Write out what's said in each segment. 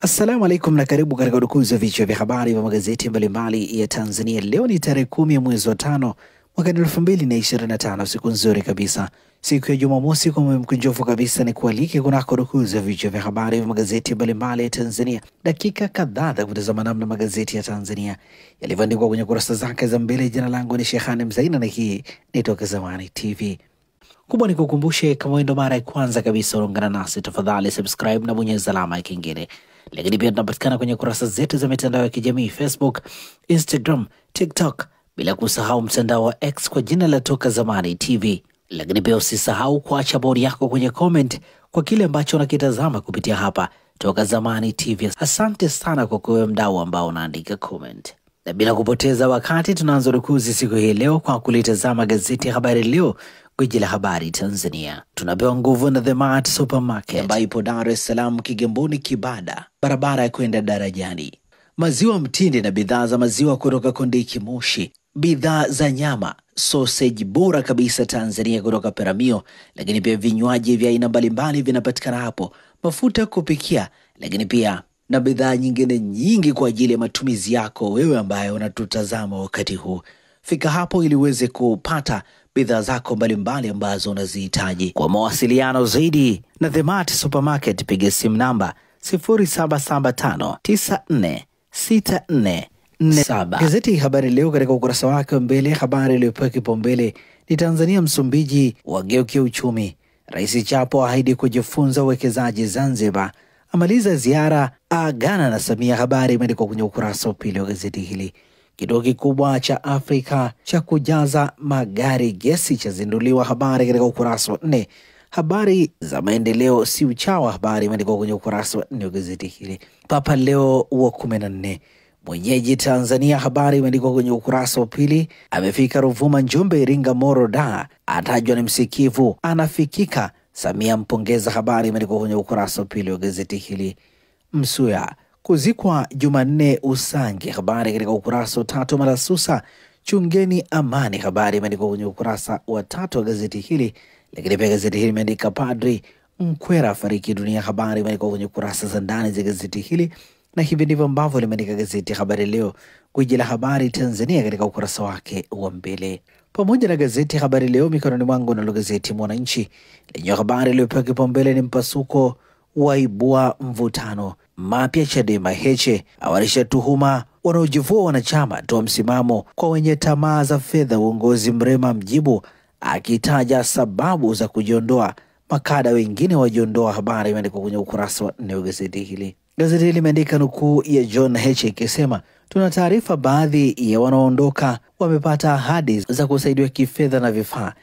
Assalamu alaikum na karibu katika udukuzi wa vichwa vya habari vya magazeti mbalimbali ya Tanzania. Leo ni tarehe 10 ya mwezi wa 5 mwaka 2025, siku nzuri kabisa, siku ya Jumamosi. Kwa moyo mkunjofu kabisa ni kualike kunako udukuzi wa vichwa vya habari vya magazeti mbalimbali ya Tanzania, dakika kadhaa za kutazama namna magazeti ya Tanzania yalivyoandikwa kwenye kurasa zake za mbele. Jina langu ni Shehani Mzaina na hii ni Toka Zamani TV. Kubwa ni kukumbushe, kama ndo mara ya kwanza kabisa unaungana nasi, tafadhali subscribe na bonyeza alama ya kengele. Lakini pia tunapatikana kwenye kurasa zetu za mitandao ya kijamii Facebook, Instagram, TikTok, bila kusahau mtandao wa X kwa jina la Toka Zamani TV. Lakini pia usisahau kuacha bodi yako kwenye comment kwa kile ambacho unakitazama kupitia hapa Toka Zamani TV. Asante sana kwa kuwe mdau ambao unaandika comment. Na bila kupoteza wakati tunaanza rukuzi siku hii leo kwa kulitazama gazeti ya Habari Leo, gwiji la habari Tanzania. Tunapewa nguvu na The Mart Supermarket ambayo ipo Dar es Salaam, Kigamboni, Kibada, barabara ya kwenda darajani. Maziwa mtindi na bidhaa za maziwa kutoka Kondiki Moshi, bidhaa za nyama, sausage bora kabisa Tanzania kutoka Peramio, lakini pia vinywaji vya aina mbalimbali vinapatikana hapo, mafuta ya kupikia, lakini pia na bidhaa nyingine nyingi kwa ajili ya matumizi yako wewe ambaye unatutazama wakati huu. Fika hapo ili uweze kupata bidhaa zako mbalimbali ambazo unazihitaji. Kwa mawasiliano zaidi na The Mart Supermarket, piga simu namba 0775946447. Gazeti Habari Leo katika ukurasa wake wa mbele, habari iliyopewa kipaumbele ni Tanzania Msumbiji wageukia uchumi. Rais Chapo ahidi kujifunza uwekezaji Zanzibar, amaliza ziara, agana na Samia. Habari imeandikwa kwenye ukurasa wa pili wa gazeti hili. Kituo kikubwa cha Afrika cha kujaza magari gesi chazinduliwa. Habari katika ukurasa wa 4. Habari za maendeleo si uchawa. Habari imeandikwa kwenye ukurasa wa 4 wa gazeti hili. Papa Leo wa 14 mwenyeji Tanzania. Habari imeandikwa kwenye ukurasa wa pili. Amefika Ruvuma, Njombe, Iringa, Moro, Dar, atajwa ni msikivu, anafikika. Samia mpongeza. Habari imeandikwa kwenye ukurasa wa pili wa gazeti hili. Msuya kuzikwa Jumanne Usangi. Habari katika ukurasa wa 3. Malasusa chungeni amani. Habari imeandikwa kwenye ukurasa wa 3 wa gazeti hili. Lakini pia gazeti hili imeandika Padri Mkwera fariki dunia. Habari imeandikwa kwenye kurasa za ndani za gazeti hili, na hivi ndivyo ambavyo limeandika gazeti Habari Leo, gwiji la habari Tanzania, katika ukurasa wake wa mbele. Pamoja na gazeti Habari Leo mikononi mwangu, na gazeti Mwananchi lenye habari iliyopewa kipaumbele ni mpasuko waibua mvutano, mapya Chadema, Heche awarisha tuhuma wanaojivua wanachama, toa msimamo kwa wenye tamaa za fedha, uongozi Mrema mjibu akitaja sababu za kujiondoa, makada wengine wajiondoa. Habari imeandikwa kwenye ukurasa wa 4 wa gazeti hili. Gazeti hili limeandika nukuu ya John Heche ikisema, tuna taarifa baadhi ya wanaoondoka wamepata ahadi za kusaidiwa kifedha na vifaa,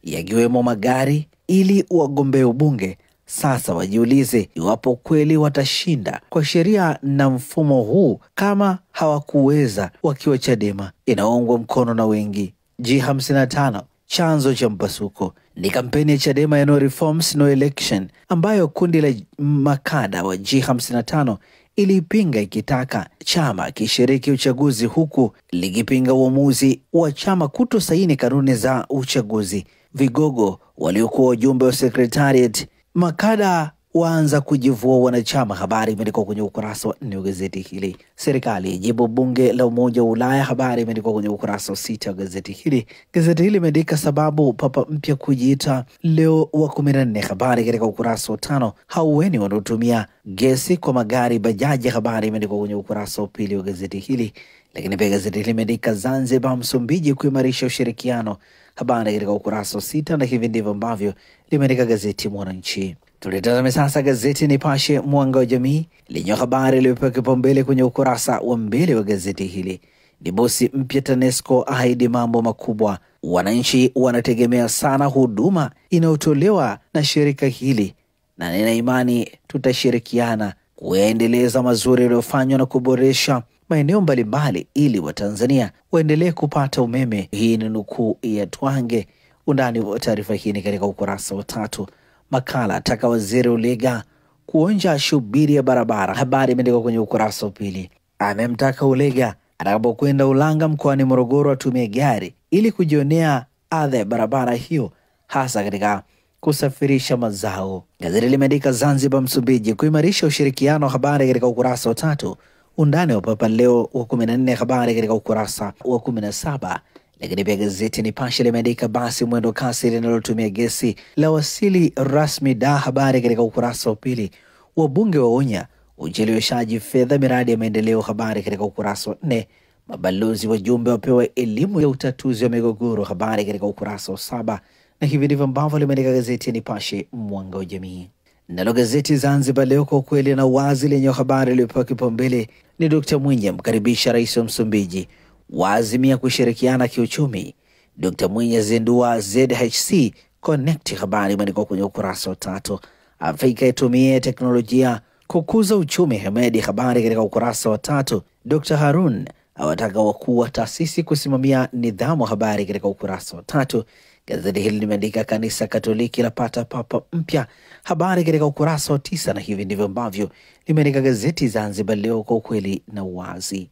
yakiwemo magari ili wagombee ubunge. Sasa wajiulize iwapo kweli watashinda kwa sheria na mfumo huu kama hawakuweza wakiwa Chadema inaungwa mkono na wengi. G55 chanzo cha mpasuko ni kampeni ya Chadema ya No Reforms No Election, ambayo kundi la makada wa G55 ilipinga ikitaka chama kishiriki uchaguzi, huku likipinga uamuzi wa chama kutosaini kanuni za uchaguzi. Vigogo waliokuwa wajumbe wa Secretariat makada waanza kujivua wanachama. Habari imeandikwa kwenye ukurasa wa 4 wa gazeti hili. Serikali ijibu bunge la Umoja wa Ulaya. Habari imeandikwa kwenye ukurasa wa 6 wa gazeti hili. Gazeti hili imeandika sababu papa mpya kujiita Leo wa 14. Habari katika ukurasa wa 5. Haueni wanaotumia gesi kwa magari bajaji. Habari imeandikwa kwenye ukurasa wa 2 wa gazeti hili. Lakini pia gazeti hili imeandika Zanzibar Msumbiji kuimarisha ushirikiano. Habari katika ukurasa wa 6, na hivi ndivyo ambavyo limeandika gazeti Mwananchi. Tulitazame sasa gazeti Nipashe Mwanga wa Jamii lenye habari iliyopewa kipaumbele kwenye ukurasa wa mbele wa gazeti hili ni bosi mpya TANESCO ahidi mambo makubwa, wananchi wanategemea sana huduma inayotolewa na shirika hili, na nina imani tutashirikiana kuendeleza mazuri yaliyofanywa na kuboresha maeneo mbalimbali ili Watanzania waendelee kupata umeme. Hii ni nukuu ya Twange. Undani wa taarifa hii ni katika ukurasa wa 3. Makala ataka waziri Ulega kuonja shubiri ya barabara. Habari imeandikwa kwenye ukurasa wa 2. Amemtaka Ulega atakapokwenda Ulanga mkoani Morogoro atumie gari ili kujionea adha ya barabara hiyo, hasa katika kusafirisha mazao. Gazeti limeandika Zanzibar Msumbiji kuimarisha ushirikiano, habari katika ukurasa wa 3. Undani wa Papa Leo wa 14, habari katika ukurasa wa 17. Lakini pia gazeti Nipashe limeandika basi mwendo kasi linalotumia gesi la wasili rasmi da, habari katika ukurasa wa 2. Wabunge waonya ucheleweshaji fedha miradi ya maendeleo, habari katika ukurasa wa 4. Mabalozi wajumbe wapewa elimu ya utatuzi wa migogoro, habari katika ukurasa wa 7. Na hivi ndivyo ambavyo limeandika gazeti Nipashe mwanga wa jamii. Nalo gazeti Zanzibar Leo kwa ukweli na uwazi lenye habari iliyopewa kipaumbele ni Dr. Mwinyi mkaribisha rais wa Msumbiji, waazimia kushirikiana kiuchumi. Dr. Mwinyi zindua ZHC Connect, habari imeandikwa kwenye ukurasa wa 3. Afrika itumie teknolojia kukuza uchumi, Hemedi, habari katika ukurasa wa 3. Dr. Harun awataka wakuu wa taasisi kusimamia nidhamu, habari katika ukurasa wa 3. Gazeti hili limeandika kanisa Katoliki lapata papa mpya, habari katika ukurasa wa 9. Na hivi ndivyo ambavyo limeandika gazeti Zanzibar Leo kwa ukweli na uwazi.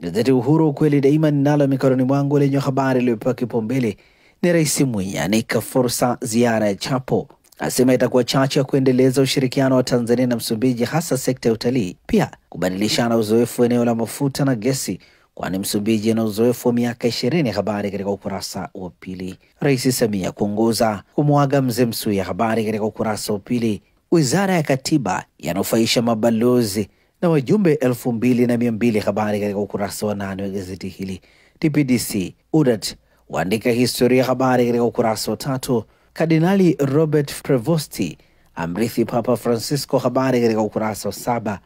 Gazeti Uhuru ukweli daima ninalo mikononi mwangu lenye habari iliyopewa kipaumbele ni Rais Mwinyi anika fursa ziara ya Chapo, asema itakuwa chachu ya kuendeleza ushirikiano wa Tanzania na Msumbiji, hasa sekta ya utalii, pia kubadilishana uzoefu eneo la mafuta na gesi, kwani Msumbiji ina uzoefu wa miaka 20, habari katika ukurasa wa 2. Rais Samia kuongoza kumwaga mzee Msuya, habari katika ukurasa wa 2. Wizara ya Katiba yanufaisha mabalozi na wajumbe 2200, habari katika ukurasa wa 8 wa gazeti hili. TPDC UDAT waandika historia, habari katika ukurasa wa 3. Kardinali Robert Prevosti amrithi Papa Francisco, habari katika ukurasa wa 7.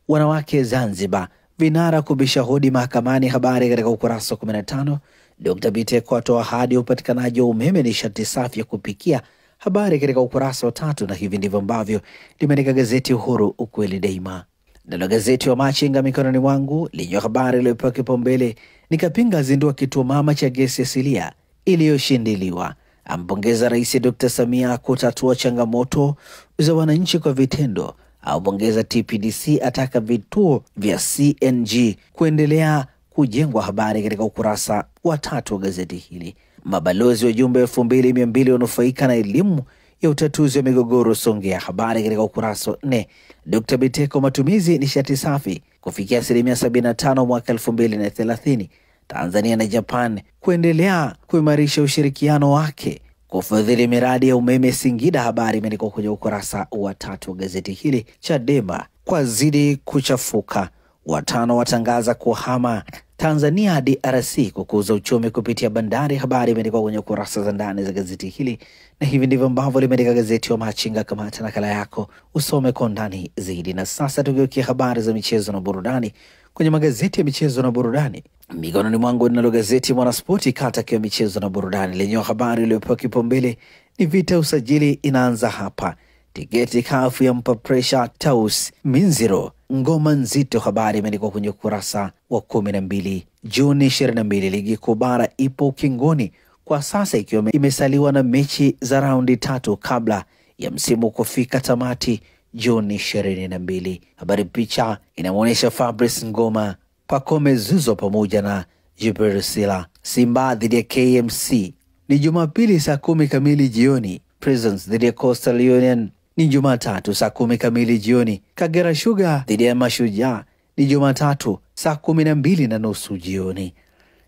Wanawake Zanzibar vinara kubisha hodi mahakamani, habari katika ukurasa wa 15. Dr. Biteko atoa ahadi ya upatikanaji wa umeme nishati safi ya kupikia, habari katika ukurasa wa 3. Na hivi ndivyo ambavyo limeandika gazeti Uhuru ukweli daima. Nalo gazeti wa Machinga mikononi mwangu lenye habari iliyopewa kipaumbele ni Kapinga zindua kituo mama cha gesi asilia iliyoshindiliwa, ampongeza Rais Dr. Samia kutatua changamoto za wananchi kwa vitendo, aupongeza TPDC, ataka vituo vya CNG kuendelea kujengwa, habari katika ukurasa wa 3 wa gazeti hili. Mabalozi wajumbe 2200 wanufaika na elimu ya utatuzi wa migogoro Songea, habari katika ukurasa wa 4. Dr. Biteko matumizi nishati safi kufikia 75% mwaka 2030. Tanzania na Japan kuendelea kuimarisha ushirikiano wake kufadhili miradi ya umeme Singida, habari imeandikwa kwenye ukurasa wa 3 wa gazeti hili. Chadema kwa zidi kuchafuka, watano watangaza kuhama Tanzania DRC kukuza uchumi kupitia bandari, habari imeandikwa kwenye kurasa za ndani za gazeti hili. Na hivi ndivyo ambavyo limeandika gazeti wa Machinga. Kamata nakala yako usome kwa ndani zaidi. Na sasa tugeukia habari za michezo na burudani kwenye magazeti ya michezo na burudani. Mikononi mwangu ninalo gazeti Mwanaspoti kata kwa michezo na burudani lenye habari iliyopewa kipaumbele ni vita usajili inaanza hapa. Tiketi kafu ya mpa pressure Taus Minziro ngoma nzito, habari imeandikwa kwenye kurasa wa 12. Juni 22 ligi kuu bara ipo ukingoni kwa sasa, ikiwa imesaliwa na mechi za raundi 3 kabla ya msimu kufika tamati Juni 22. Habari picha inamuonesha Fabrice Ngoma, Pacome Zuzo pamoja na Jibril Sila. Simba dhidi ya KMC ni Jumapili saa 10 kamili jioni. Prisons dhidi ya Coastal Union ni Jumatatu saa 10 kamili jioni. Kagera Sugar dhidi ya Mashujaa ni Jumatatu saa 12:30 jioni.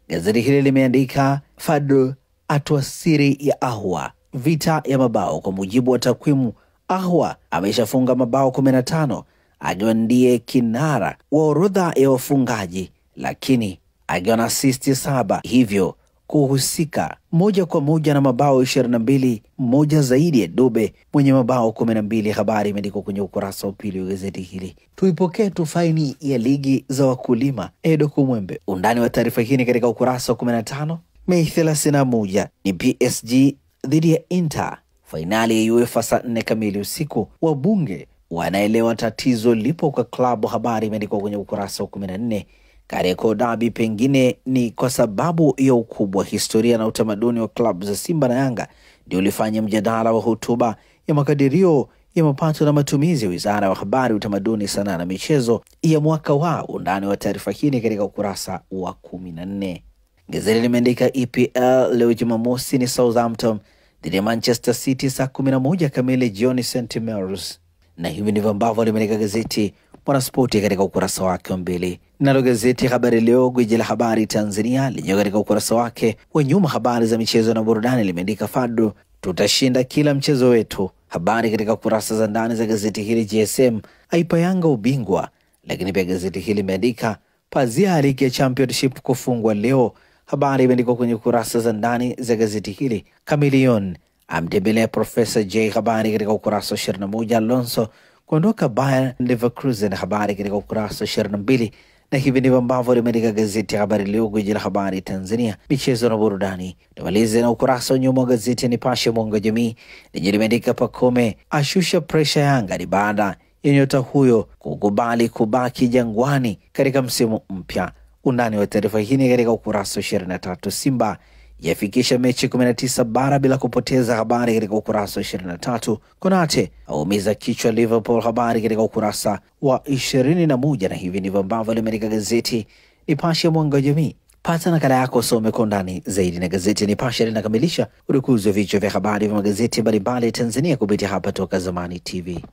Gazeti hili limeandika Fadlu atoa siri ya Ahwa, vita ya mabao. Kwa mujibu wa takwimu, Ahwa ameshafunga mabao 15 akiwa ndiye kinara wa orodha ya wafungaji, lakini akiwa na assist 7, hivyo kuhusika moja kwa moja na mabao 22, mmoja zaidi ya Dube mwenye mabao 12. Habari imeandikwa kwenye ukurasa wa 2 wa gazeti hili. Tuipokee tufaini ya ligi za wakulima Edo Kumwembe. Undani wa taarifa hii katika ukurasa wa 15. Mei 31 ni PSG dhidi ya Inter, fainali ya UEFA saa 4 kamili usiku. Wabunge wanaelewa tatizo lipo kwa klabu, habari imeandikwa kwenye ukurasa wa 14. Kariakoo Derby pengine ni kwa sababu ya ukubwa, historia na utamaduni wa klabu za Simba na Yanga ndio ulifanya mjadala wa hotuba ya makadirio ya mapato na matumizi ya Wizara ya Habari, Utamaduni, Sanaa na Michezo ya mwaka wa. Undani wa taarifa hii katika ukurasa wa 14. Gazeti limeandika EPL leo Jumamosi ni Southampton dhidi ya Manchester City saa 11 kamili jioni St Mary's. Na hivi ndivyo ambavyo limeandika gazeti Mwanaspoti katika ukurasa wake wa mbele. Nalo gazeti Habari Leo, gwiji la habari Tanzania, lenyewe katika ukurasa wake wa nyuma habari za michezo na burudani limeandika Fadlu, tutashinda kila mchezo wetu. Habari katika kurasa za ndani za gazeti hili, GSM aipa Yanga ubingwa. Lakini pia gazeti hili limeandika pazia ya ligi ya Championship kufungwa leo. Habari imeandikwa kwenye kurasa za ndani za gazeti hili. Chameleone amtembelea Profesa J. Habari katika ukurasa wa 21. Alonso kuondoka Bayer Leverkusen. Habari katika ukurasa wa 22. Na hivi ndivyo ambavyo limeandika gazeti ya Habari Leo, gwiji la habari Tanzania, michezo na burudani. Tumalize na ukurasa wa nyuma wa gazeti ya Nipashe mwanga wa jamii, lenye limeandika Pacome ashusha presha Yanga ni baada ya nyota huyo kukubali kubaki Jangwani katika msimu mpya. Undani wa taarifa hii katika ukurasa wa 23. Simba yafikisha mechi 19 bara bila kupoteza. Habari katika ukurasa wa 23. Konate aumiza kichwa Liverpool. Habari katika ukurasa wa 21. Na hivi ndivyo ambavyo limeandika gazeti Nipashe mwanga wa jamii. Pata nakala yako, some kwa undani zaidi. Na gazeti Nipashe linakamilisha urukuzi wa vichwa vya habari vya magazeti mbalimbali Tanzania kupitia hapa Toka Zamani TV.